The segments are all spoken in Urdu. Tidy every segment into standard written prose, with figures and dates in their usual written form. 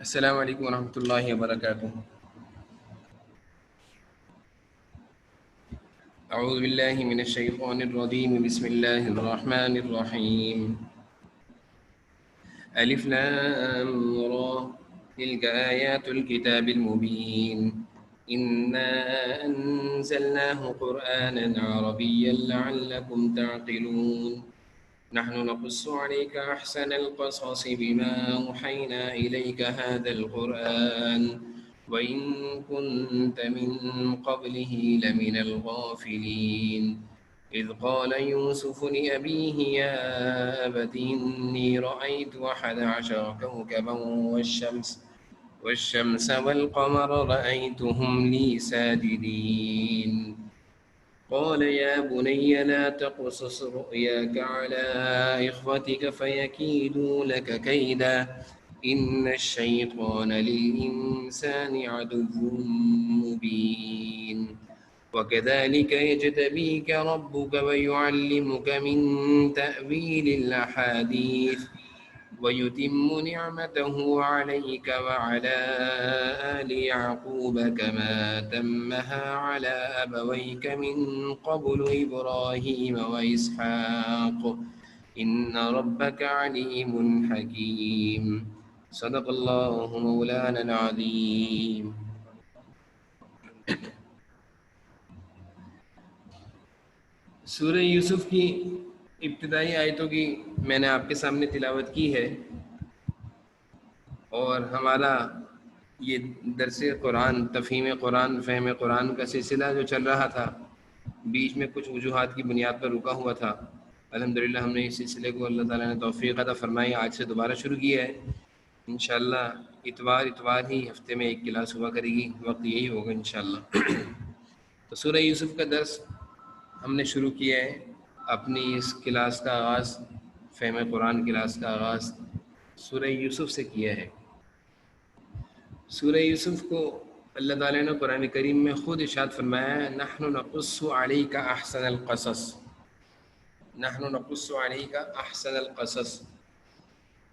السلام علیکم ورحمۃ اللہ وبرکاتہ۔ اعوذ باللہ من الشیطان الرجیم، بسم اللہ الرحمن الرحیم۔ الف لام را تلك آیات الكتاب المبین انا انزلناه قرآنا عربیا لعلکم تعقلون نحن نقص عليك أحسن القصص بما أوحينا إليك هذا القرآن وإن كنت من قبله لمن الغافلين إذ قال يوسف لأبيه يا أبت إني رأيت 11 كوكبا والشمس والقمر رأيتهم لي ساجدين قال يا بني لا تقصص رؤياك على إخوتك فيكيدوا لك كيدا إن الشيطان للإنسان عدو مبين وكذلك يجتبيك ربك ويعلمك من تأويل الأحاديث ويتم نعمته عليك وعلى آل يعقوب كما تمها على أبويك من قبل إبراهيم وإسحاق إن ربك عليم حكيم صدق الله مولانا العظيم۔ سورہ یوسف کی ابتدائی آیتوں کی میں نے آپ کے سامنے تلاوت کی ہے، اور ہمارا یہ درس قرآن، تفہیم قرآن، فہم قرآن کا سلسلہ جو چل رہا تھا، بیچ میں کچھ وجوہات کی بنیاد پر رکا ہوا تھا۔ الحمدللہ ہم نے اس سلسلے کو اللہ تعالیٰ نے توفیق عطا فرمائی، آج سے دوبارہ شروع کیا ہے۔ انشاءاللہ اتوار ہی ہفتے میں ایک کلاس ہوا کرے گی، وقت یہی ہوگا انشاءاللہ۔ تو سورہ یوسف کا درس ہم نے شروع کیا ہے۔ اپنی اس کلاس کا آغاز، فہم قرآن کلاس کا آغاز سورہ یوسف سے کیا ہے۔ سورہ یوسف کو اللہ تعالیٰ نے قرآن کریم میں خود ارشاد فرمایا ہے، نحن نقص علیک احسن القصص، نحن نقص علیک احسن القصص۔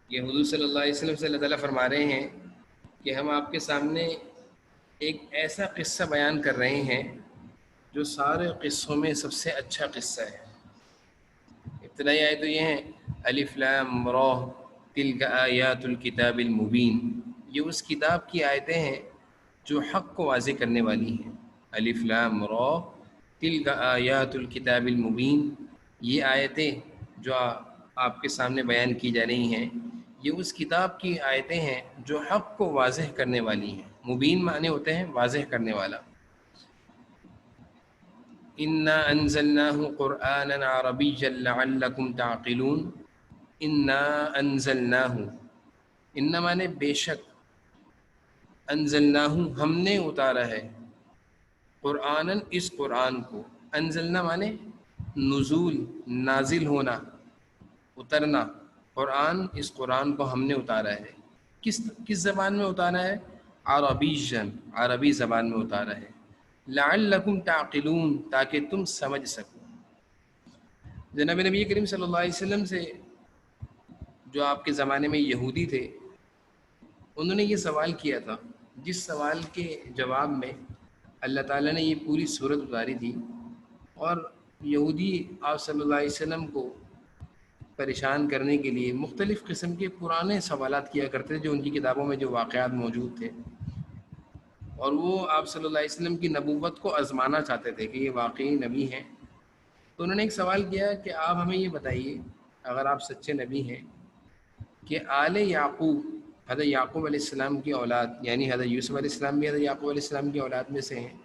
یہ حضور صلی اللہ علیہ وسلم سے اللہ تعالیٰ فرما رہے ہیں کہ ہم آپ کے سامنے ایک ایسا قصہ بیان کر رہے ہیں جو سارے قصوں میں سب سے اچھا قصہ ہے۔ ابتدائی آیت تو یہ ہیں، الف لام را تلک آیات الکتاب المبین، یہ اس کتاب کی آیتیں ہیں جو حق کو واضح کرنے والی ہیں۔ الف لام را تلک آیات الکتاب المبین، یہ آیتیں جو آپ کے سامنے بیان کی جا رہی ہیں، یہ اس کتاب کی آیتیں ہیں جو حق کو واضح کرنے والی ہیں۔ مبین معنی ہوتے ہیں واضح کرنے والا۔ انا انزلناه قرآنا عربیا لعلکم تعقلون، انا انزلناه، ان معنی بے شک، انزلناہ ہم نے اتارا ہے، قرآناً اس قرآن کو، انزلنا معنی نزول، نازل ہونا، اترنا، قرآن اس قرآن کو ہم نے اتارا ہے۔ کس زبان میں اتارا ہے؟ عربیًا، عربی زبان میں اتارا ہے، لعلکم تعقلون، تاکہ تم سمجھ سکو۔ جناب نبی کریم صلی اللہ علیہ وسلم سے جو آپ کے زمانے میں یہودی تھے، انہوں نے یہ سوال کیا تھا، جس سوال کے جواب میں اللہ تعالیٰ نے یہ پوری صورت اتاری تھی، اور یہودی آپ صلی اللہ علیہ وسلم کو پریشان کرنے کے لیے مختلف قسم کے پرانے سوالات کیا کرتے تھے جو ان کی کتابوں میں جو واقعات موجود تھے، اور وہ آپ صلی اللہ علیہ وسلم کی نبوت کو آزمانا چاہتے تھے کہ یہ واقعی نبی ہیں۔ تو انہوں نے ایک سوال کیا کہ آپ ہمیں یہ بتائیے، اگر آپ سچے نبی ہیں، کہ آل یعقوب، حضرت یعقوب علیہ السلام کی اولاد، یعنی حضرت یوسف علیہ السلام بھی حضرت یعقوب علیہ السلام کی اولاد میں سے ہیں،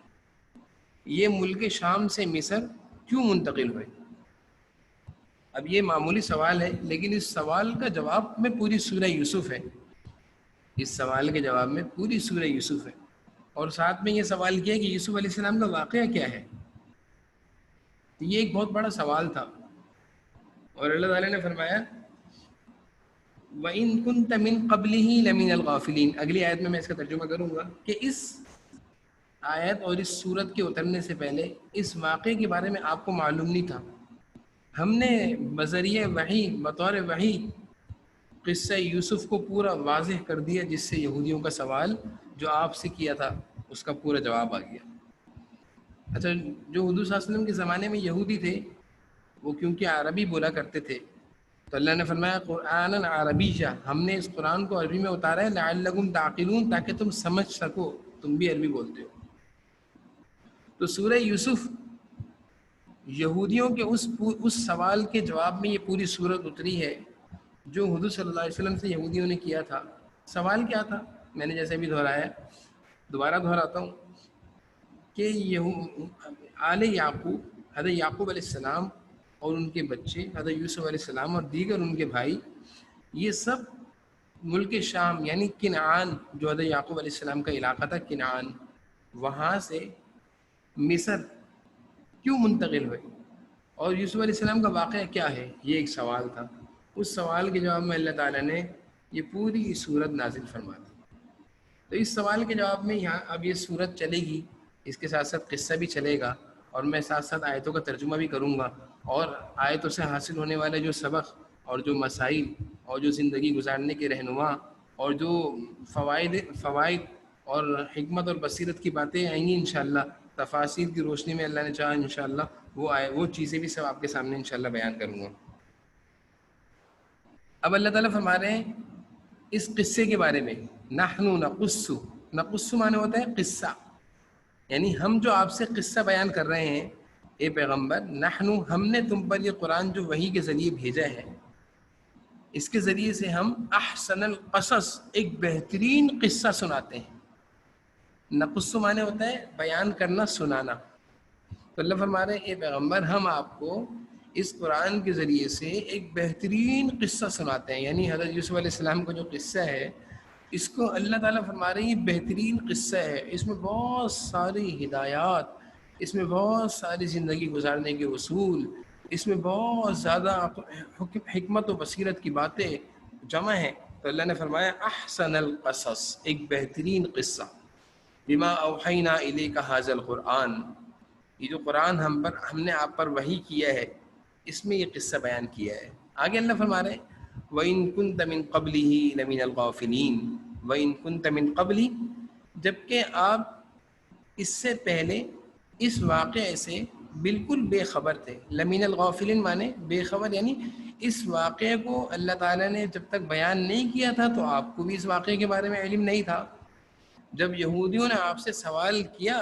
یہ ملک شام سے مصر کیوں منتقل ہوئے؟ اب یہ معمولی سوال ہے، لیکن اس سوال کا جواب میں پوری سورہ یوسف ہے، اس سوال کے جواب میں پوری سورہ یوسف ہے، اور ساتھ میں یہ سوال کیا کہ یوسف علیہ السلام کا واقعہ کیا ہے۔ یہ ایک بہت بڑا سوال تھا، اور اللہ تعالیٰ نے فرمایا وَإِن كُنْتَ مِن قَبْلِهِ لَمِنَ الْغَافِلِينَ۔ اگلی آیت میں اس کا ترجمہ کروں گا کہ اس آیت اور اس سورت کے اترنے سے پہلے اس واقعے کے بارے میں آپ کو معلوم نہیں تھا، ہم نے بذریعہ وحی، بطور وحی قصہ یوسف کو پورا واضح کر دیا، جس سے یہودیوں کا سوال جو آپ سے کیا تھا اس کا پورا جواب آ گیا۔ اچھا، جو حضور صلی اللہ علیہ وسلم کے زمانے میں یہودی تھے وہ کیونکہ عربی بولا کرتے تھے، تو اللہ نے فرمایا قرآن عربیہ، ہم نے اس قرآن کو عربی میں اتارا ہے لعلکم تعقلون، تاکہ تم سمجھ سکو، تم بھی عربی بولتے ہو۔ تو سورہ یوسف یہودیوں کے اس سوال کے جواب میں یہ پوری صورت اتری ہے جو حضور صلی اللہ علیہ وسلم سے یہودیوں نے کیا تھا۔ سوال کیا تھا؟ میں نے جیسے بھی دہرایا، دوبارہ دہراتا ہوں کہ آل یعقوب، حضرت یعقوب علیہ السلام اور ان کے بچے حضرت یوسف علیہ السلام اور دیگر ان کے بھائی، یہ سب ملک شام یعنی کنعان، جو حضرت یعقوب علیہ السلام کا علاقہ تھا کنعان، وہاں سے مصر کیوں منتقل ہوئے، اور یوسف علیہ السلام کا واقعہ کیا ہے، یہ ایک سوال تھا۔ اس سوال کے جواب میں اللہ تعالیٰ نے یہ پوری صورت نازل فرما دی۔ تو اس سوال کے جواب میں یہاں اب یہ صورت چلے گی، اس کے ساتھ ساتھ قصہ بھی چلے گا، اور میں ساتھ ساتھ آیتوں کا ترجمہ بھی کروں گا، اور آیتوں سے حاصل ہونے والے جو سبق اور جو مسائل اور جو زندگی گزارنے کے رہنما اور جو فوائد اور حکمت اور بصیرت کی باتیں آئیں گی انشاءاللہ، تفاصیل کی روشنی میں اللہ نے چاہا انشاءاللہ وہ چیزیں بھی سب آپ کے سامنے انشاءاللہ بیان کروں گا۔ اب اللہ تعالیٰ فرما رہے ہیں اس قصے کے بارے میں، نحن نقص معنی ہوتا ہے قصہ، یعنی ہم جو آپ سے قصہ بیان کر رہے ہیں اے پیغمبر، نحن ہم نے تم پر یہ قرآن جو وحی کے ذریعے بھیجا ہے، اس کے ذریعے سے ہم احسن القصص ایک بہترین قصہ سناتے ہیں۔ نقص معنی ہوتا ہے بیان کرنا، سنانا۔ تو اللہ فرما رہے ہیں اے پیغمبر، ہم آپ کو اس قرآن کے ذریعے سے ایک بہترین قصہ سناتے ہیں، یعنی حضرت یوسف علیہ السلام کا جو قصہ ہے اس کو اللہ تعالیٰ فرما رہے ہیں یہ بہترین قصہ ہے، اس میں بہت ساری ہدایات، اس میں بہت ساری زندگی گزارنے کے اصول، اس میں بہت زیادہ حکمت و بصیرت کی باتیں جمع ہیں۔ تو اللہ نے فرمایا احسن القصص، ایک بہترین قصہ، بما اوحینا الیک ھذا القرآن، یہ جو قرآن ہم نے آپ پر وحی کیا ہے اس میں یہ قصہ بیان کیا ہے۔ آگے اللہ فرما رہے ہیں وَإِن كُنْتَ مِن قَبْلِهِ لَمِنَ الْغَافِلِينَ، وَإِن كُنْتَ مِن قَبْلِ، جبکہ آپ اس سے پہلے اس واقعے سے بالکل بے خبر تھے۔ لَمِنَ الْغَافِلِينَ مانے بے خبر، یعنی اس واقعے کو اللہ تعالیٰ نے جب تک بیان نہیں کیا تھا تو آپ کو بھی اس واقعے کے بارے میں علم نہیں تھا۔ جب یہودیوں نے آپ سے سوال کیا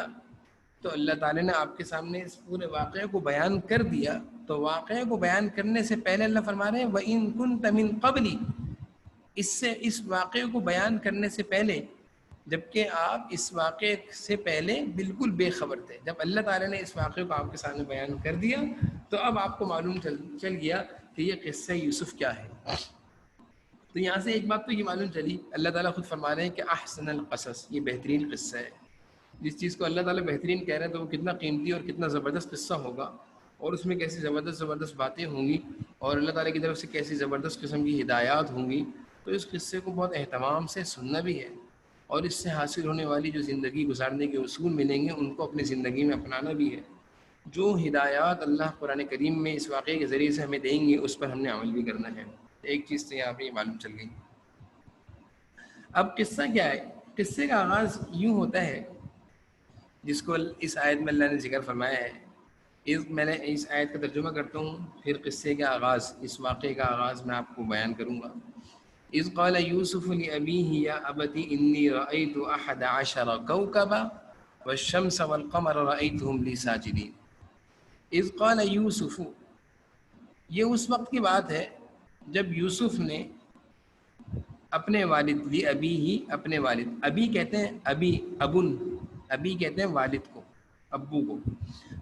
تو اللہ تعالیٰ نے آپ کے سامنے اس پورے واقعے کو بیان کر دیا۔ تو واقعے کو بیان کرنے سے پہلے اللہ فرما رہے ہیں وَإِن كُنْتَ مِن قَبْلِ، اس واقعے کو بیان کرنے سے پہلے، جبکہ آپ اس واقعے سے پہلے بالکل بے خبر تھے۔ جب اللہ تعالیٰ نے اس واقعے کو آپ کے سامنے بیان کر دیا تو اب آپ کو معلوم چل گیا کہ یہ قصہ یوسف کیا ہے۔ تو یہاں سے ایک بات تو یہ معلوم چلی، اللہ تعالیٰ خود فرما رہے ہیں کہ احسن القصص، یہ بہترین قصہ ہے۔ جس چیز کو اللہ تعالیٰ بہترین کہہ رہے ہیں تو وہ کتنا قیمتی اور کتنا زبردست قصہ ہوگا، اور اس میں کیسی زبردست باتیں ہوں گی، اور اللہ تعالیٰ کی طرف سے کیسی زبردست قسم کی ہدایات ہوں گی۔ تو اس قصے کو بہت اہتمام سے سننا بھی ہے، اور اس سے حاصل ہونے والی جو زندگی گزارنے کے اصول ملیں گے ان کو اپنی زندگی میں اپنانا بھی ہے۔ جو ہدایات اللہ قرآن کریم میں اس واقعے کے ذریعے سے ہمیں دیں گے اس پر ہم نے عمل بھی کرنا ہے۔ ایک چیز تو یہاں پہ یہ معلوم چل گئی۔ اب قصہ کیا ہے؟ قصے کا آغاز یوں ہوتا ہے جس کو اس آیت میں اللہ نے ذکر فرمایا ہے۔ میں نے اس آیت کا ترجمہ کرتا ہوں، پھر قصے کا آغاز، اس واقعے کا آغاز میں آپ کو بیان کروں گا۔ اذ قال یوسف لأبیہ یا ابت انی رأیت 11 کوکبا والشمس والقمر رأیتهم لی ساجدین۔ اذ قال یوسف، یہ اس وقت کی بات ہے جب یوسف نے اپنے والد، لی ابی ہی اپنے والد، ابی کہتے ہیں ابی کہتے ہیں والد کو، ابو کو۔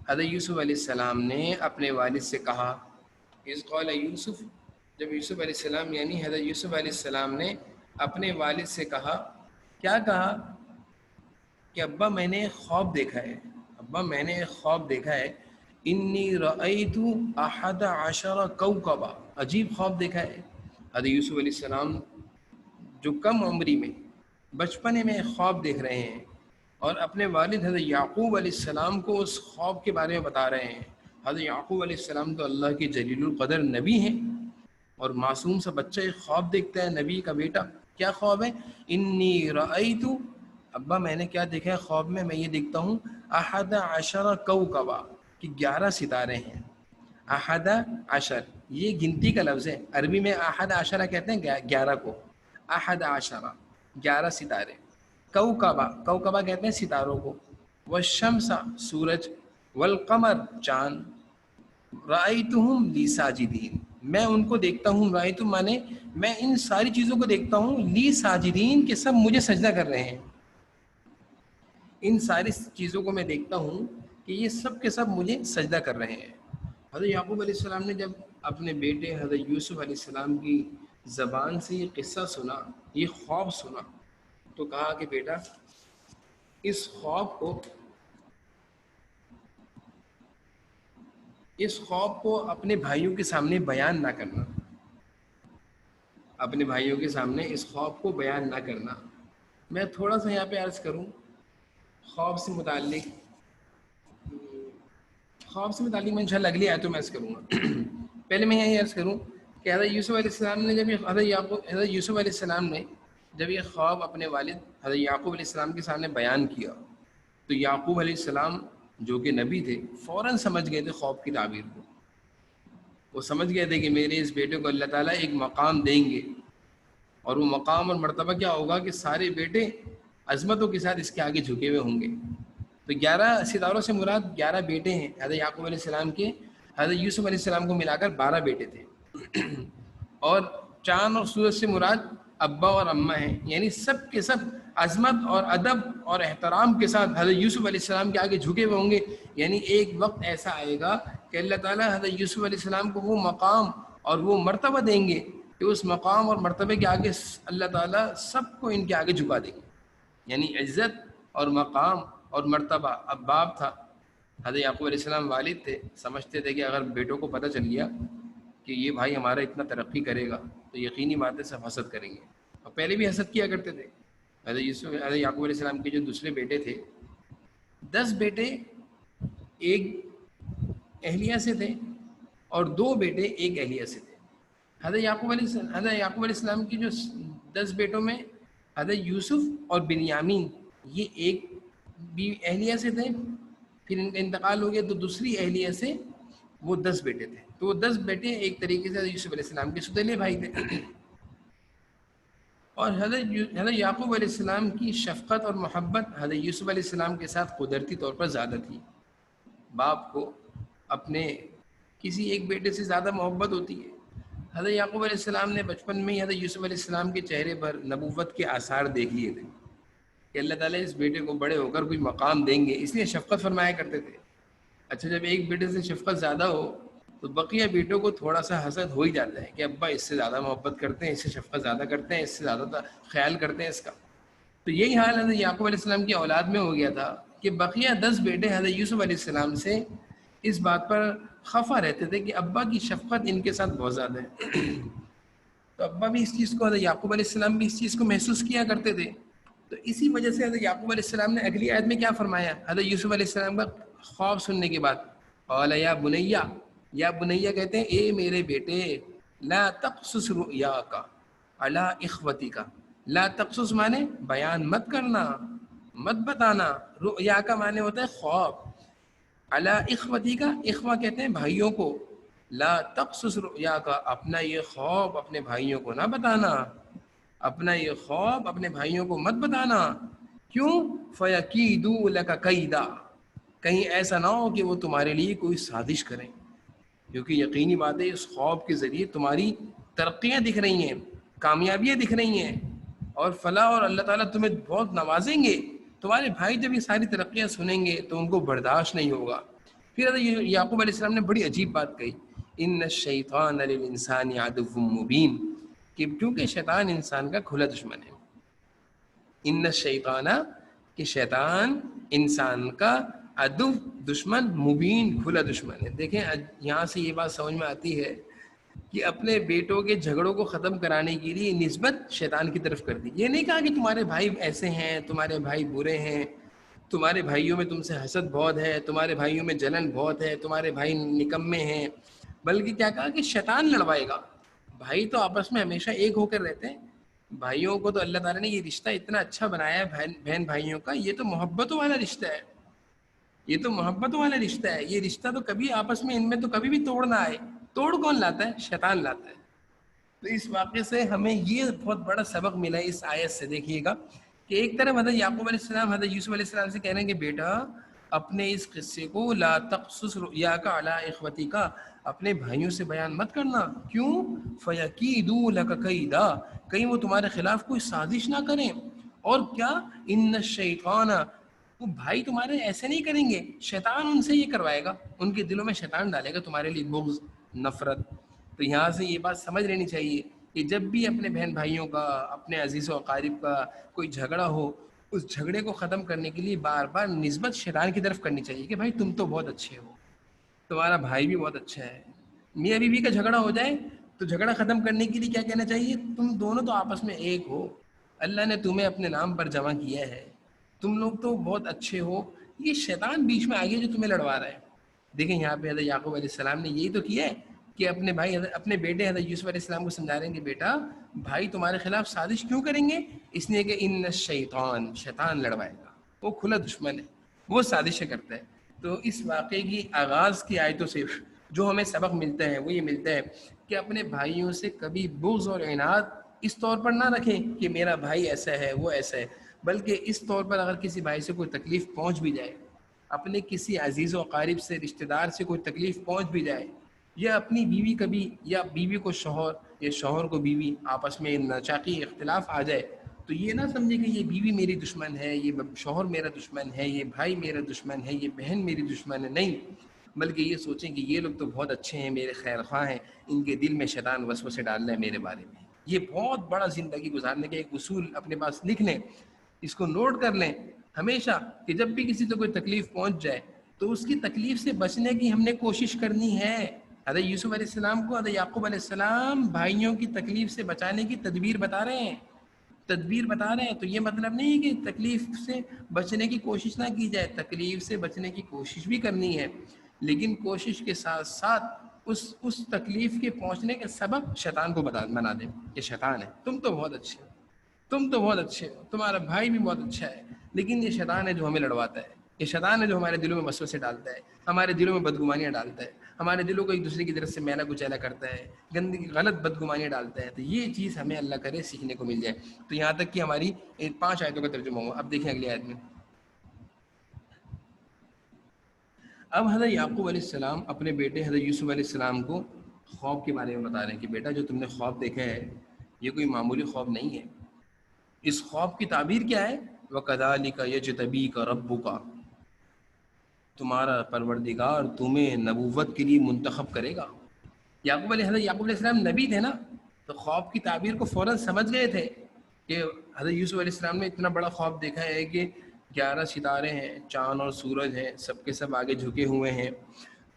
حضرت یوسف علیہ السلام نے اپنے والد سے کہا، اذ قال یوسف، جب یوسف علیہ السلام یعنی حضرت یوسف علیہ السلام نے اپنے والد سے کہا، کیا کہا کہ ابا میں نے ایک خواب دیکھا ہے، انی رأیت 11 کوکبا، عجیب خواب دیکھا ہے۔ حضرت یوسف علیہ السلام جو کم عمری میں بچپنے میں خواب دیکھ رہے ہیں اور اپنے والد حضرت یعقوب علیہ السلام کو اس خواب کے بارے میں بتا رہے ہیں۔ حضرت یعقوب علیہ السلام تو اللہ کے جلیل القدر نبی ہیں، اور معصوم سا بچہ ایک خواب دیکھتا ہے، نبی کا بیٹا، کیا خواب ہے؟ انی رأیت، ابا میں نے کیا دیکھا ہے خواب میں یہ دیکھتا ہوں 11 کوکبا، کہ 11 ستارے ہیں۔ 11 یہ گنتی کا لفظ ہے، عربی میں 11 کہتے ہیں 11 کو، 11 11 ستارے، کوکبا کہتے ہیں ستاروں کو، والشمس سورج، والقمر چاند، رأیتہم لی ساجدین، میں ان کو دیکھتا ہوں، رأیتم مانے میں ان ساری چیزوں کو دیکھتا ہوں، لی ساجدین کہ سب مجھے سجدہ کر رہے ہیں، ان ساری چیزوں کو میں دیکھتا ہوں کہ یہ سب کے سب مجھے سجدہ کر رہے ہیں۔ حضرت یعقوب علیہ السلام نے جب اپنے بیٹے حضرت یوسف علیہ السلام کی زبان سے یہ قصہ سنا، یہ خواب سنا، تو کہا کہ بیٹا اس خواب کو اپنے بھائیوں کے سامنے بیان نہ کرنا، اپنے بھائیوں کے سامنے اس خواب کو بیان نہ کرنا۔ میں تھوڑا سا یہاں پہ عرض کروں خواب سے متعلق میں انشاءاللہ اگلی آیتوں میں عرض کروں گا۔ پہلے میں یہی عرض کروں کہ حضرت یوسف علیہ السلام نے جب حضرت یوسف علیہ السلام نے جب یہ خواب اپنے والد حضرت یعقوب علیہ السلام کے سامنے بیان کیا، تو یعقوب علیہ السلام جو کہ نبی تھے فوراً سمجھ گئے تھے خواب کی تعبیر کو، وہ سمجھ گئے تھے کہ میرے اس بیٹے کو اللہ تعالیٰ ایک مقام دیں گے، اور وہ مقام اور مرتبہ کیا ہوگا کہ سارے بیٹے عظمتوں کے ساتھ اس کے آگے جھکے ہوئے ہوں گے۔ تو 11 ستاروں سے مراد 11 بیٹے ہیں حضرت یعقوب علیہ السلام کے، حضرت یوسف علیہ السلام کو ملا کر 12 بیٹے تھے، اور چاند اور سورج سے مراد ابا اور اماں ہیں، یعنی سب کے سب عظمت اور ادب اور احترام کے ساتھ حضرت یوسف علیہ السلام کے آگے جھکے ہوئے ہوں گے۔ یعنی ایک وقت ایسا آئے گا کہ اللہ تعالیٰ حضرت یوسف علیہ السلام کو وہ مقام اور وہ مرتبہ دیں گے کہ اس مقام اور مرتبے کے آگے اللہ تعالیٰ سب کو ان کے آگے جھکا دیں گے، یعنی عزت اور مقام اور مرتبہ۔ اب باپ تھا، حضرت یعقوب علیہ السلام والد تھے، سمجھتے تھے کہ اگر بیٹوں کو پتہ چل گیا کہ یہ بھائی ہمارا اتنا ترقی کرے گا تو یقینی بات ہے سب حسد کریں گے، اور پہلے بھی حسد کیا کرتے تھے۔ حضرت یعقوب علیہ السلام کے جو دوسرے بیٹے تھے، 10 بیٹے ایک اہلیہ سے تھے اور 2 بیٹے ایک اہلیہ سے تھے۔ حضرت یعقوب علیہ السلام کی جو 10 بیٹوں میں حضرت یوسف اور بنیامین یہ ایک بھی اہلیہ سے تھے، پھر ان کا انتقال ہو گیا تو دوسری اہلیہ سے وہ 10 بیٹے تھے، تو وہ 10 بیٹے ایک طریقے سے حضرت یوسف علیہ السلام کے سوتیلے بھائی تھے۔ اور حضرت یعقوب علیہ السلام کی شفقت اور محبت حضرت یوسف علیہ السلام کے ساتھ قدرتی طور پر زیادہ تھی۔ باپ کو اپنے کسی ایک بیٹے سے زیادہ محبت ہوتی ہے۔ حضرت یعقوب علیہ السلام نے بچپن میں ہی حضرت یوسف علیہ السلام کے چہرے پر نبوت کے آثار دیکھ لیے تھے کہ اللہ تعالیٰ اس بیٹے کو بڑے ہو کر کوئی مقام دیں گے، اس لیے شفقت فرمایا کرتے تھے۔ اچھا، جب ایک بیٹے سے شفقت زیادہ ہو تو بقیہ بیٹوں کو تھوڑا سا حسد ہو ہی جاتا ہے کہ ابا اس سے زیادہ محبت کرتے ہیں، اس سے شفقت زیادہ کرتے ہیں، اس سے زیادہ خیال کرتے ہیں اس کا۔ تو یہی حال حضرت یعقوب علیہ السلام کی اولاد میں ہو گیا تھا کہ بقیہ 10 بیٹے حضرت یوسف علیہ السلام سے اس بات پر خفا رہتے تھے کہ ابا کی شفقت ان کے ساتھ بہت زیادہ ہے۔ تو ابا بھی اس چیز کو، حضرت یعقوب علیہ السلام بھی اس چیز کو محسوس کیا کرتے تھے۔ تو اسی وجہ سے حضرت یعقوب علیہ السلام نے اگلی آیت میں کیا فرمایا حضرت یوسف علیہ السلام کا خواب سننے کے بعد؟ قال یا بنیا، یا بنیا کہتے ہیں اے میرے بیٹے، لا تقصص رؤیاک علی اخوتک، لا تقصص مانے بیان مت کرنا، مت بتانا، رؤیا کا معنی ہوتا ہے خواب، علی اخوتک، اخوہ کہتے ہیں بھائیوں کو، لا تقصص رؤیاک، اپنا یہ خواب اپنے بھائیوں کو نہ بتانا، اپنا یہ خواب اپنے بھائیوں کو مت بتانا۔ کیوں؟ فَيَكِيدُوا لَكَ كَيْدًا، کہیں ایسا نہ ہو کہ وہ تمہارے لیے کوئی سازش کریں، کیونکہ یقینی بات ہے اس خواب کے ذریعے تمہاری ترقیاں دکھ رہی ہیں، کامیابیاں دکھ رہی ہیں اور فلاح، اور اللہ تعالیٰ تمہیں بہت نوازیں گے۔ تمہارے بھائی جب یہ ساری ترقیاں سنیں گے تو ان کو برداشت نہیں ہوگا۔ پھر حضرت یعقوب علیہ السلام نے بڑی عجیب بات کہی، ان الشیطان للانسان عدو مبین، کہ کیونکہ شیطان انسان کا کھلا دشمن ہے۔ ان الشیطان، کہ شیطان انسان کا عدو، دشمن، مبین، کھلا دشمن ہے۔ دیکھیں یہاں سے یہ بات سمجھ میں آتی ہے کہ اپنے بیٹوں کے جھگڑوں کو ختم کرانے کے لیے نسبت شیطان کی طرف کر دی۔ یہ نہیں کہا کہ تمہارے بھائی ایسے ہیں، تمہارے بھائی برے ہیں، تمہارے بھائیوں میں تم سے حسد بہت ہے، تمہارے بھائیوں میں جلن بہت ہے، تمہارے بھائی نکمے ہیں، بلکہ کیا کہا کہ شیطان لڑوائے گا، بھائی تو آپس میں ہمیشہ ایک ہو کر رہتے ہیں. بھائیوں کو تو اللہ تعالیٰ نے یہ رشتہ اتنا اچھا بنایا ہے بہن بھائیوں کا. یہ تو محبتوں والا رشتہ ہے, یہ تو محبتوں والا رشتہ ہے. یہ رشتہ تو کبھی آپس میں ان میں تو کبھی بھی توڑ نہ آئے. توڑ کون لاتا ہے؟ شیطان لاتا ہے. تو اس واقعے سے ہمیں یہ بہت بڑا سبق ملا ہے اس آیت سے. دیکھیے گا کہ ایک طرف حضرت یعقوب علیہ السلام حضرت یوسف علیہ السلام سے کہہ رہے ہیں کہ بیٹا اپنے اس قصے کو لا تقصص رؤیاک علی اخوتک، اپنے بھائیوں سے بیان مت کرنا. کیوں؟ فیکیدوا لک کیدا، کہیں وہ تمہارے خلاف کوئی سازش نہ کریں. اور کیا؟ ان الشیطان، وہ بھائی تمہارے ایسے نہیں کریں گے، شیطان ان سے یہ کروائے گا، ان کے دلوں میں شیطان ڈالے گا تمہارے لیے بغض، نفرت. تو یہاں سے یہ بات سمجھ لینی چاہیے کہ جب بھی اپنے بہن بھائیوں کا، اپنے عزیز و اقارب کا کوئی جھگڑا ہو، اس جھگڑے کو ختم کرنے کے لیے بار بار نسبت شیطان کی طرف کرنی چاہیے کہ بھائی تم تو بہت اچھے ہو، تمہارا بھائی بھی بہت اچھا ہے. میاں بیوی کا جھگڑا ہو جائے تو جھگڑا ختم کرنے کے لیے کیا کہنا چاہیے؟ تم دونوں تو آپس میں ایک ہو، اللہ نے تمہیں اپنے نام پر جمع کیا ہے، تم لوگ تو بہت اچھے ہو. یہ شیطان بیچ میں آ گیا جو تمہیں لڑوا رہا ہے. دیکھیں یہاں پہ حضرت یعقوب علیہ السلام نے یہی تو کیا ہے کہ اپنے بھائی اپنے بیٹے حضرت یوسف علیہ السلام کو سمجھا رہے ہیں کہ بیٹا بھائی تمہارے خلاف سازش کیوں کریں گے؟ اس لیے کہ ان الشیطان، شیطان لڑوائے گا، وہ کھلا دشمن ہے، وہ سازشیں کرتا ہے. تو اس واقعے کی آغاز کی آیتوں سے جو ہمیں سبق ملتا ہے وہ یہ ملتا ہے کہ اپنے بھائیوں سے کبھی بغض اور عناد اس طور پر نہ رکھیں کہ میرا بھائی ایسا ہے وہ ایسا ہے، بلکہ اس طور پر اگر کسی بھائی سے کوئی تکلیف پہنچ بھی جائے، اپنے کسی عزیز و اقارب سے، رشتہ دار سے کوئی تکلیف پہنچ بھی جائے، یا اپنی بیوی کبھی، یا بیوی کو شوہر یا شوہر کو بیوی آپس میں ناچاقی اختلاف آ جائے، تو یہ نہ سمجھے کہ یہ بیوی میری دشمن ہے، یہ شوہر میرا دشمن ہے، یہ بھائی میرا دشمن ہے، یہ بہن میری دشمن ہے. نہیں، بلکہ یہ سوچیں کہ یہ لوگ تو بہت اچھے ہیں، میرے خیر خواہ ہیں، ان کے دل میں شیطان وسوسے ڈال رہا ہے میرے بارے میں. یہ بہت بڑا زندگی گزارنے کا ایک اصول اپنے پاس لکھ لیں، اس کو نوٹ کر لیں ہمیشہ کہ جب بھی کسی سے کوئی تکلیف پہنچ جائے تو اس کی تکلیف سے بچنے کی ہم نے کوشش کرنی ہے. حضرت یوسف علیہ السلام کو حضرت یعقوب علیہ السلام بھائیوں کی تکلیف سے بچانے کی تدبیر بتا رہے ہیں، تدبیر بتا رہے ہیں. تو یہ مطلب نہیں ہے کہ تکلیف سے بچنے کی کوشش نہ کی جائے، تکلیف سے بچنے کی کوشش بھی کرنی ہے، لیکن کوشش کے ساتھ ساتھ اس تکلیف کے پہنچنے کے سبب شیطان کو بنا دیں کہ شیطان ہے، تم تو بہت اچھے ہو، تم تو بہت اچھے ہو، تمہارا بھائی بھی بہت اچھا ہے، لیکن یہ شیطان ہے جو ہمیں لڑواتا ہے، یہ شیطان ہے جو ہمارے دلوں میں وسوسے ڈالتا ہے، ہمارے دلوں میں بدگمانیاں ڈالتا ہے، ہمارے دلوں کو ایک دوسرے کی طرف سے میلا کچیلا کرتا ہے، گندگی غلط بدگمانیاں ڈالتا ہے. تو یہ چیز ہمیں اللہ کرے سیکھنے کو مل جائے. تو یہاں تک کہ ہماری 5 آیتوں کا ترجمہ ہوا. اب دیکھیں اگلی آیت میں. اب حضرت یعقوب علیہ السلام اپنے بیٹے حضرت یوسف علیہ السلام کو خواب کے بارے میں بتا رہے ہیں کہ بیٹا جو تم نے خواب دیکھا ہے یہ کوئی معمولی خواب نہیں ہے. اس خواب کی تعبیر کیا ہے؟ وَكَذَلِكَ يَجْتَبِيكَ رَبُّكَ، تمہارا پروردگار تمہیں نبوت کے لیے منتخب کرے گا. حضرت یعقوب علیہ السلام نبی تھے نا، تو خواب کی تعبیر کو فوراً سمجھ گئے تھے کہ حضرت یوسف علیہ السلام نے اتنا بڑا خواب دیکھا ہے کہ 11 ستارے ہیں، چاند اور سورج ہیں، سب کے سب آگے جھکے ہوئے ہیں.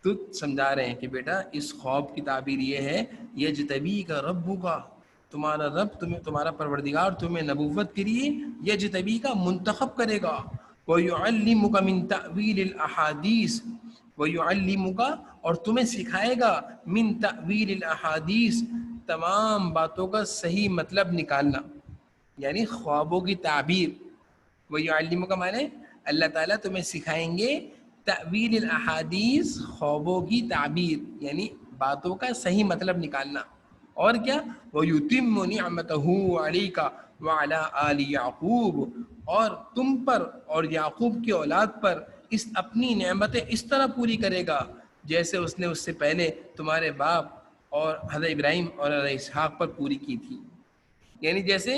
تو سمجھا رہے ہیں کہ بیٹا اس خواب کی تعبیر یہ ہے یجتبیک ربک، تمہارا رب تمہارا پروردگار تمہیں نبوت کے لیے یجتبیک منتخب کرے گا. وَيُعَلِّمُكَ مِن تَأْوِيلِ الْأَحَادِيثِ، وَيُعَلِّمُكَ اور تمہیں سکھائے گا من تأویل الاحادیث، تمام باتوں کا صحیح مطلب نکالنا، یعنی خوابوں کی تعبیر. وَيُعَلِّمُكَ کا معنی اللہ تعالیٰ تمہیں سکھائیں گے تأویل الاحادیث، خوابوں کی تعبیر یعنی باتوں کا صحیح مطلب نکالنا. اور کیا؟ وَيُتِمُّ نِعْمَتَهُ عَلَيْكَ وَعَلَىٰ آلِ يَعْقُوبَ، اور تم پر اور یعقوب کی اولاد پر اس اپنی نعمتیں اس طرح پوری کرے گا جیسے اس نے اس سے پہلے تمہارے باپ اور حضرت ابراہیم اور حضرت اسحاق پر پوری کی تھی. یعنی جیسے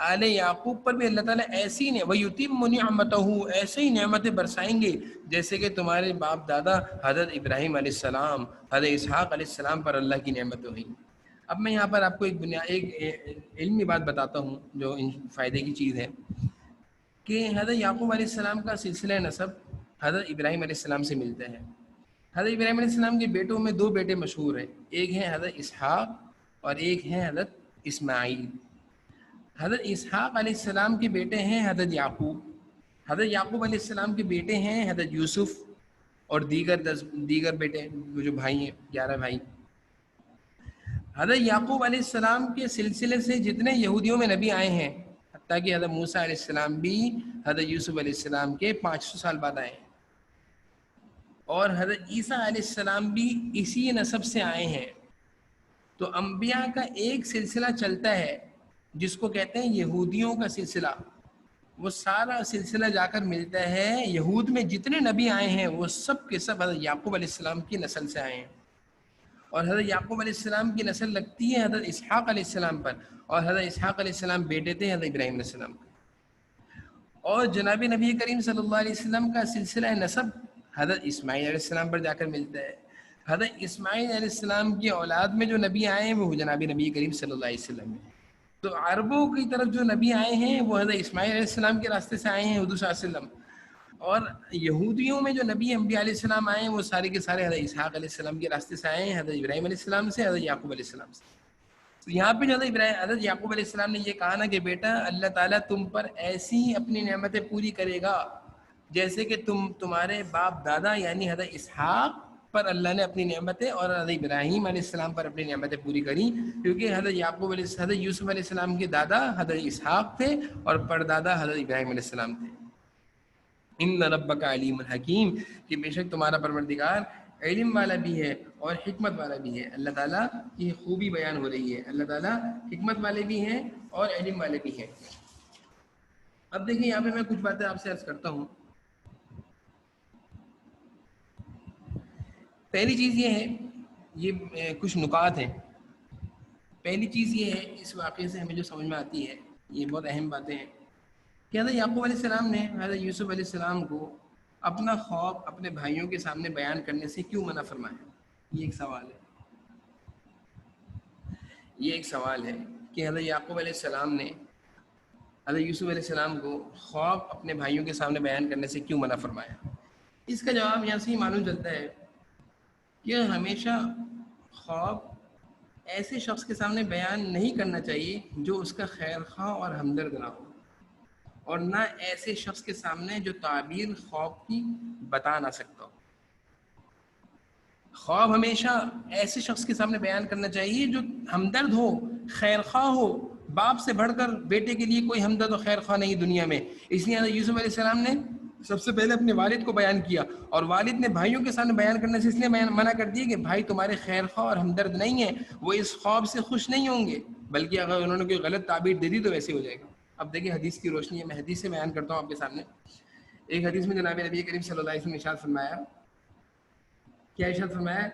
آل یعقوب پر بھی اللہ تعالیٰ ایسی وَيُتِمُّ نِعْمَتَهُ ایسے ہی نعمتیں برسائیں گے جیسے کہ تمہارے باپ دادا حضرت ابراہیم علیہ السلام، حضرت اسحاق علیہ السلام پر اللہ کی نعمتیں ہوئیں. اب میں یہاں پر آپ کو ایک علمی بات بتاتا ہوں جو فائدے کی چیز ہے کہ حضرت یعقوب علیہ السلام کا سلسلہ نسب حضرت ابراہیم علیہ السلام سے ملتا ہے. حضرت ابراہیم علیہ السلام کے بیٹوں میں 2 بیٹے مشہور ہیں، ایک ہے حضرت اسحاق اور ایک ہے حضرت اسماعیل. حضرت اسحاق علیہ السلام کے بیٹے ہیں حضرت یعقوب، حضرت یعقوب علیہ السلام کے بیٹے ہیں حضرت یوسف اور دیگر بیٹے جو بھائی ہیں 11 بھائی. حضرت یعقوب علیہ السلام کے سلسلے سے جتنے یہودیوں میں نبی آئے ہیں، حتیٰ کہ حضرت موسیٰ علیہ السلام بھی حضرت یوسف علیہ السلام کے 500 سال بعد آئے ہیں، اور حضرت عیسیٰ علیہ السلام بھی اسی نسب سے آئے ہیں۔ تو انبیاء کا ایک سلسلہ چلتا ہے جس کو کہتے ہیں یہودیوں کا سلسلہ، وہ سارا سلسلہ جا کر ملتا ہے یہود میں جتنے نبی آئے ہیں وہ سب کے سب حضرت یعقوب علیہ السلام کی نسل سے آئے ہیں، اور حضرت یعقوب علیہ السلام کی نسل لگتی ہے حضرت اسحاق علیہ السلام پر، اور حضرت اسحاق علیہ السلام بیٹے تھے حضرت ابراہیم علیہ السلام کے، اور جناب نبی کریم صلی اللہ علیہ وسلم کا سلسلہ نسب حضرت اسماعیل علیہ السلام پر جا کر ملتا ہے۔ حضرت اسماعیل علیہ السلام کی اولاد میں جو نبی آئے ہیں وہ جناب نبی کریم صلی اللہ علیہ وسلم ہے۔ تو عربوں کی طرف جو نبی آئے ہیں وہ حضرت اسماعیل علیہ السلام کے راستے سے آئے ہیں حضور صلی اللہ علیہ وسلم، اور یہودیوں میں جو نبی انبیاء علیہ السلام آئے ہیں وہ سارے کے سارے حضرت اسحاق علیہ السلام کے راستے سے آئے ہیں، حضرت ابراہیم علیہ السلام سے، حضرت یعقوب علیہ السلام سے۔ تو یہاں پہ جو حضرت یعقوب علیہ السلام نے یہ کہا نا کہ بیٹا اللہ تعالیٰ تم پر ایسی اپنی نعمتیں پوری کرے گا جیسے کہ تمہارے باپ دادا یعنی حضرت اسحاق پر اللہ نے اپنی نعمتیں اور حضرت ابراہیم علیہ السلام پر اپنی نعمتیں پوری کری، کیونکہ حضرت یوسف علیہ السلام کے دادا حضرت اسحاق تھے اور پردادا حضرت ابراہیم علیہ السلام تھے۔ ان ربک علیم الحکیم، کہ بے شک تمہارا پروردگار علم والا بھی ہے اور حکمت والا بھی ہے۔ اللہ تعالیٰ کی خوبی بیان ہو رہی ہے، اللہ تعالیٰ حکمت والے بھی ہیں اور علم والے بھی ہیں۔ اب دیکھیں یہاں پہ میں کچھ باتیں آپ سے عرض کرتا ہوں۔ پہلی چیز یہ ہے، یہ کچھ نکات ہیں۔ پہلی چیز یہ ہے اس واقعے سے ہمیں جو سمجھ میں آتی ہے، یہ بہت اہم باتیں ہیں کہ حضرت یعقوب علیہ السلام نے حضرت یوسف علیہ السلام کو اپنا خوف اپنے بھائیوں کے سامنے بیان کرنے سے کیوں منع فرمایا؟ یہ ایک سوال ہے۔ یہ ایک سوال ہے کہ حضرت یعقوب علیہ السلام نے حضرت یوسف علیہ السلام کو خوف اپنے بھائیوں کے سامنے بیان کرنے سے کیوں منع فرمایا؟ اس کا جواب یہاں سے ہی معلوم چلتا ہے کہ ہمیشہ خوف ایسے شخص کے سامنے بیان نہیں کرنا چاہیے جو اس کا خیر خواہ اور ہمدرد نہ ہو، اور نہ ایسے شخص کے سامنے جو تعبیر خوف کی بتا نہ سکتا ہو۔ خوف ہمیشہ ایسے شخص کے سامنے بیان کرنا چاہیے جو ہمدرد ہو، خیر خواہ ہو۔ باپ سے بڑھ کر بیٹے کے لیے کوئی ہمدرد و خیر خواہ نہیں دنیا میں، اس لیے حضرت یوسف علیہ السلام نے سب سے پہلے اپنے والد کو بیان کیا، اور والد نے بھائیوں کے سامنے بیان کرنے سے اس لیے منع کر دیا کہ بھائی تمہارے خیر خواہ اور ہمدرد نہیں ہیں، وہ اس خوف سے خوش نہیں ہوں گے، بلکہ اگر انہوں نے کوئی غلط تعبیر دے دی تو ویسے ہو جائے گا۔ اب دیکھیں حدیث کی روشنی ہے، میں حدیث سے بیان کرتا ہوں آپ کے سامنے۔ ایک حدیث میں جناب نبی کریم صلی اللہ علیہ وسلم نے ارشاد فرمایا، کیا ارشاد فرمایا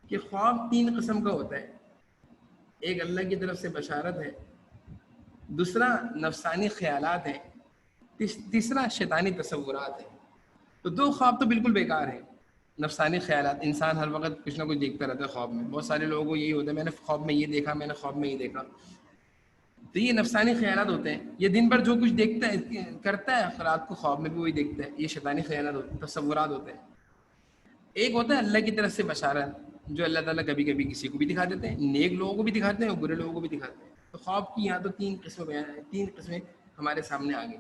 کہ خواب 3 قسم کا ہوتا ہے۔ ایک اللہ کی طرف سے بشارت ہے، دوسرا نفسانی خیالات ہیں، تیسرا شیطانی تصورات ہیں۔ تو 2 خواب تو بالکل بیکار ہیں۔ نفسانی خیالات، انسان ہر وقت کچھ نہ کچھ دیکھتا رہتا ہے خواب میں، بہت سارے لوگوں کو یہی ہوتا ہے میں نے خواب میں یہ دیکھا، میں نے خواب میں یہ دیکھا۔ تو یہ نفسانی خیالات ہوتے ہیں، یہ دن بھر جو کچھ دیکھتا ہے کرتا ہے، رات کو خواب میں بھی وہی دیکھتا ہے، یہ شیطانی خیالات ہوتے ہیں، تصورات ہوتے ہیں۔ ایک ہوتا ہے اللہ کی طرف سے بشارت، جو اللہ تعالیٰ کبھی کبھی کسی کو بھی دکھا دیتے ہیں، نیک لوگوں کو بھی دکھاتے ہیں اور برے لوگوں کو بھی دکھاتے ہیں۔ تو خواب کی یہاں تو 3 قسمیں بیان ہیں، 3 قسمیں ہمارے سامنے آ گئی۔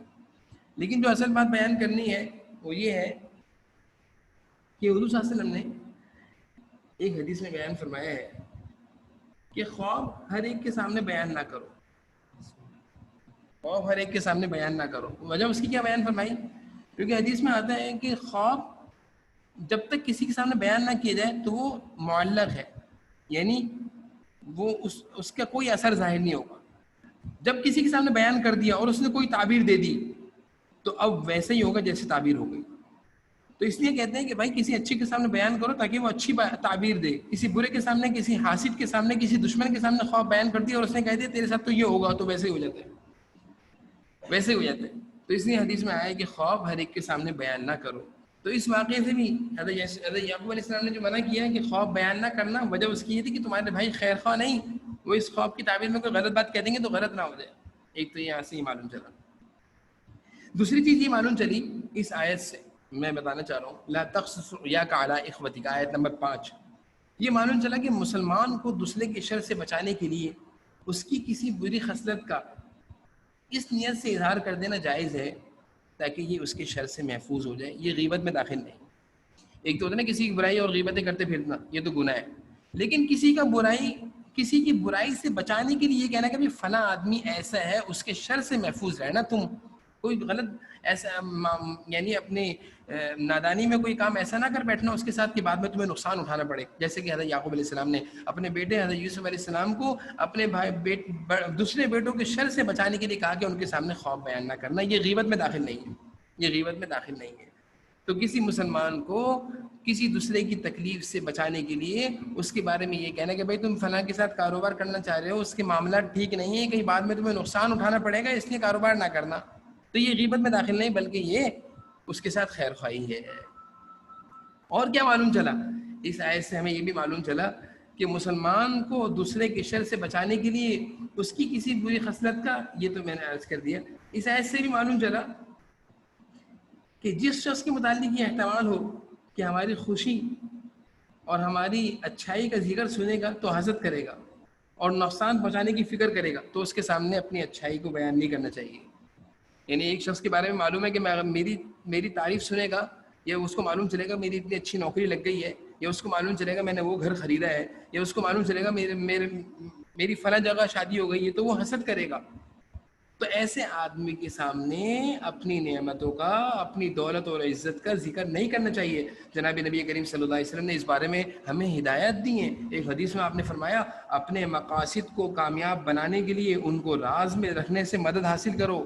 لیکن جو اصل بات بیان کرنی ہے وہ یہ ہے کہ حضور صلی اللہ علیہ وسلم نے ایک حدیث میں بیان فرمایا ہے کہ خواب ہر ایک کے سامنے بیان نہ کرو، خواب ہر ایک کے سامنے بیان نہ کرو۔ وجہ اس کی کیا بیان فرمائی؟ کیونکہ حدیث میں آتا ہے کہ خواب جب تک کسی کے سامنے بیان نہ کیا جائے تو وہ معلق ہے، یعنی وہ اس کا کوئی اثر ظاہر نہیں ہوگا۔ جب کسی کے سامنے بیان کر دیا اور اس نے کوئی تعبیر دے دی تو اب ویسے ہی ہوگا جیسے تعبیر ہو گئی۔ تو اس لیے کہتے ہیں کہ بھائی کسی اچھے کے سامنے بیان کرو تاکہ وہ اچھی تعبیر دے، کسی برے کے سامنے، کسی حاسد کے سامنے، کسی دشمن کے سامنے خواب بیان کر دیا اور اس نے کہہ دیا تیرے ساتھ تو یہ ہوگا، تو ویسے ہی ہو جاتا ہے، ویسے ہی ہو جاتا ہے۔ تو اس لیے حدیث میں آیا ہے کہ خواب ہر ایک کے سامنے بیان نہ کرو۔ تو اس واقعے سے بھی حضرت یعقوب علیہ السلام نے جو منع کیا ہے کہ خواب بیان نہ کرنا، وجہ اس کی یہ تھی کہ تمہارے بھائی خیر خواہ نہیں، وہ اس خواب کی تعبیر میں کوئی غلط بات کہہ دیں گے تو غلط نہ ہو جائے۔ ایک تو یہاں سے ہی معلوم چلا۔ دوسری چیز یہ معلوم چلی اس آیت سے، میں بتانا چاہ رہا ہوں، لا تقصص رؤیاک علی اخوتک، آیت نمبر 5۔ یہ معلوم چلا کہ مسلمان کو دوسرے کی شر سے بچانے کے لیے اس کی کسی بری خصلت کا اس نیت سے اظہار کر دینا جائز ہے تاکہ یہ اس کے شر سے محفوظ ہو جائے۔ یہ غیبت میں داخل نہیں۔ ایک تو ہوتا ہے نا کسی کی برائی اور غیبتیں کرتے پھرنا، یہ تو گناہ ہے، لیکن کسی کا برائی کسی کی برائی سے بچانے کے لیے یہ کہنا کہ فلاں آدمی ایسا ہے، اس کے شر سے محفوظ رہنا تم، کوئی غلط ایسا یعنی اپنی نادانی میں کوئی کام ایسا نہ کر بیٹھنا اس کے ساتھ کہ بعد میں تمہیں نقصان اٹھانا پڑے. جیسے کہ حضرت یعقوب علیہ السلام نے اپنے بیٹے حضرت یوسف علیہ السلام کو اپنے دوسرے بیٹوں کے شر سے بچانے کے لیے کہا کہ ان کے سامنے خواب بیان نہ کرنا. یہ غیبت میں داخل نہیں ہے، یہ غیبت میں داخل نہیں ہے. تو کسی مسلمان کو کسی دوسرے کی تکلیف سے بچانے کے لیے اس کے بارے میں یہ کہنا کہ بھائی تم فلاں کے ساتھ کاروبار کرنا چاہ رہے ہو، اس کے معاملات ٹھیک نہیں ہے، کہیں بعد میں تمہیں نقصان اٹھانا پڑے گا، اس لیے کاروبار نہ کرنا، تو یہ غیبت میں داخل نہیں بلکہ یہ اس کے ساتھ خیر خواہی ہے. اور کیا معلوم چلا اس آیت سے؟ ہمیں یہ بھی معلوم چلا کہ مسلمان کو دوسرے کے شر سے بچانے کے لیے اس کی کسی بری خصلت کا، یہ تو میں نے عرض کر دیا، اس آیت سے بھی معلوم چلا کہ جس شخص کے متعلق یہ احتمال ہو کہ ہماری خوشی اور ہماری اچھائی کا ذکر سنے گا تو حسد کرے گا اور نقصان پہنچانے کی فکر کرے گا، تو اس کے سامنے اپنی اچھائی کو بیان نہیں کرنا چاہیے. یعنی ایک شخص کے بارے میں معلوم ہے کہ میری تعریف سنے گا، یا اس کو معلوم چلے گا میری اتنی اچھی نوکری لگ گئی ہے، یا اس کو معلوم چلے گا میں نے وہ گھر خریدا ہے، یا اس کو معلوم چلے گا میری فلاں جگہ شادی ہو گئی ہے، تو وہ حسد کرے گا. تو ایسے آدمی کے سامنے اپنی نعمتوں کا، اپنی دولت اور عزت کا ذکر نہیں کرنا چاہیے. جناب نبی کریم صلی اللہ علیہ وسلم نے اس بارے میں ہمیں ہدایت دی ہیں. ایک حدیث میں آپ نے فرمایا اپنے مقاصد کو کامیاب بنانے کے لیے ان کو راز میں رکھنے سے مدد حاصل کرو.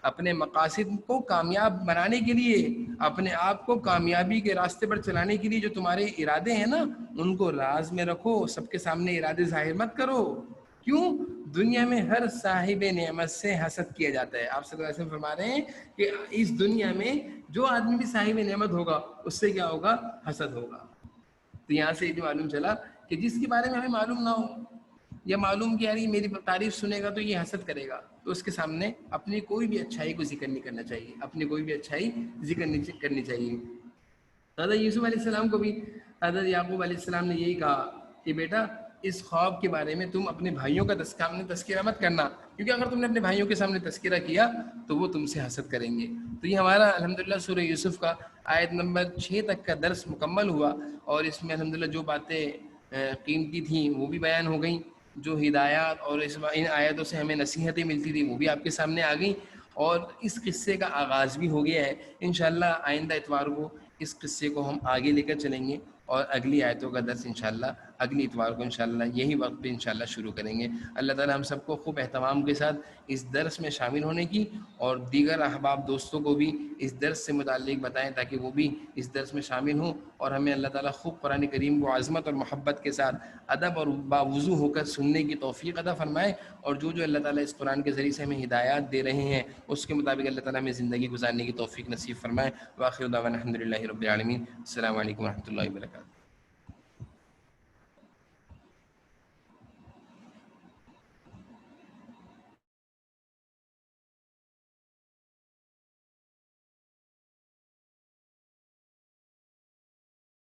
اپنے مقاصد کو کامیاب بنانے کے لیے، اپنے آپ کو کامیابی کے راستے پر چلانے کے لیے جو تمہارے ارادے ہیں نا، ان کو راز میں رکھو، سب کے سامنے ارادے ظاہر مت کرو. کیوں؟ دنیا میں ہر صاحب نعمت سے حسد کیا جاتا ہے. آپ صلی اللہ علیہ وسلم فرما رہے ہیں کہ اس دنیا میں جو آدمی بھی صاحب نعمت ہوگا اس سے کیا ہوگا؟ حسد ہوگا. تو یہاں سے یہ بھی معلوم چلا کہ جس کے بارے میں ہمیں معلوم نہ ہو، یا معلوم کہ یعنی میری تعریف سنے گا تو یہ حسد کرے گا، تو اس کے سامنے اپنی کوئی بھی اچھائی کو ذکر نہیں کرنا چاہیے، اپنی کوئی بھی اچھائی ذکر نہیں کرنی چاہیے. حضرت یوسف علیہ السلام کو بھی حضرت یعقوب علیہ السلام نے یہی کہا کہ بیٹا اس خواب کے بارے میں تم اپنے بھائیوں کا سامنے تذکرہ مت کرنا، کیونکہ اگر تم نے اپنے بھائیوں کے سامنے تذکرہ کیا تو وہ تم سے حسد کریں گے. تو یہ ہمارا الحمدللہ سورہ یوسف کا آیت نمبر 6 تک کا درس مکمل ہوا، اور اس میں الحمدللہ جو باتیں قیمتی تھیں وہ بھی بیان ہو گئیں، جو ہدایات اور ان آیتوں سے ہمیں نصیحتیں ملتی تھیں وہ بھی آپ کے سامنے آ گئیں، اور اس قصے کا آغاز بھی ہو گیا ہے. انشاءاللہ آئندہ اتوار کو اس قصے کو ہم آگے لے کر چلیں گے، اور اگلی آیتوں کا درس انشاءاللہ اگلی اتوار کو انشاءاللہ یہی وقت پہ انشاءاللہ شروع کریں گے. اللہ تعالی ہم سب کو خوب اہتمام کے ساتھ اس درس میں شامل ہونے کی، اور دیگر احباب دوستوں کو بھی اس درس سے متعلق بتائیں تاکہ وہ بھی اس درس میں شامل ہوں، اور ہمیں اللہ تعالی خوب قرآن کریم کو عظمت اور محبت کے ساتھ ادب اور باوضو ہو کر سننے کی توفیق عطا فرمائے، اور جو اللہ تعالی اس قرآن کے ذریعے سے ہمیں ہدایات دے رہے ہیں اس کے مطابق اللہ تعالی ہمیں زندگی گزارنے کی توفیق نصیب فرمائے. وآخر دعوانا الحمدللہ رب العالمین. السلام علیکم ورحمۃ اللہ وبرکاتہ.